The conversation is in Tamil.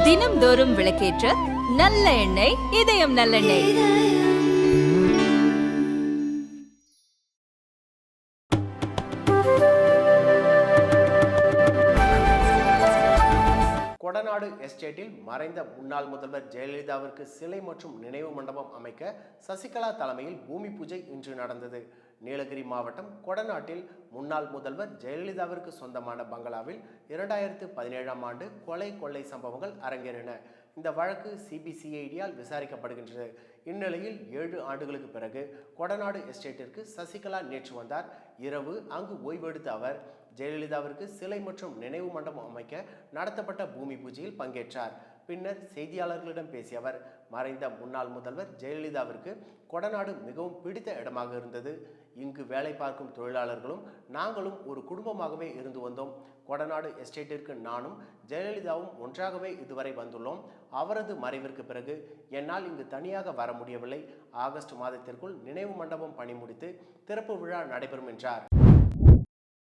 தினம்தோறும் விளக்கேற்ற நல்ல எண்ணெய் இதயம் நல்லெண்ணெய். கொடநாடு எஸ்டேட்டில் மறைந்த முன்னாள் முதல்வர் ஜெயலலிதாவிற்கு சிலை மற்றும் நினைவு மண்டபம் அமைக்க சசிகலா தலைமையில் பூமி பூஜை இன்று நடந்தது. நீலகிரி மாவட்டம் கொடநாட்டில் முன்னாள் முதல்வர் ஜெயலலிதாவிற்கு சொந்தமான பங்களாவில் 2017ஆம் ஆண்டு கொள்ளை சம்பவங்கள் அரங்கேறின. இந்த வழக்கு சிபிசிஐடியால் விசாரிக்கப்படுகின்றது. இந்நிலையில் 7 ஆண்டுகளுக்கு பிறகு கொடநாடு எஸ்டேட்டிற்கு சசிகலா நேற்று வந்தார். இரவு அங்கு ஓய்வெடுத்த அவர் ஜெயலலிதாவிற்கு சிலை மற்றும் நினைவு மண்டபம் அமைக்க நடத்தப்பட்ட பூமி பூஜையில் பங்கேற்றார். பின்னர் செய்தியாளர்களிடம் பேசிய அவர், மறைந்த முன்னாள் முதல்வர் ஜெயலலிதாவிற்கு கொடநாடு மிகவும் பிடித்த இடமாக இருந்தது. இங்கு வேலை பார்க்கும் தொழிலாளர்களும் நாங்களும் ஒரு குடும்பமாகவே இருந்து வந்தோம். கொடநாடு எஸ்டேட்டிற்கு நானும் ஜெயலலிதாவும் ஒன்றாகவே இதுவரை வந்துள்ளோம். அவரது மறைவிற்கு பிறகு என்னால் இங்கு தனியாக வர முடியவில்லை. ஆகஸ்ட் மாதத்திற்குள் நினைவு மண்டபம் பணி முடித்து திறப்பு விழா நடைபெறும் என்றார்.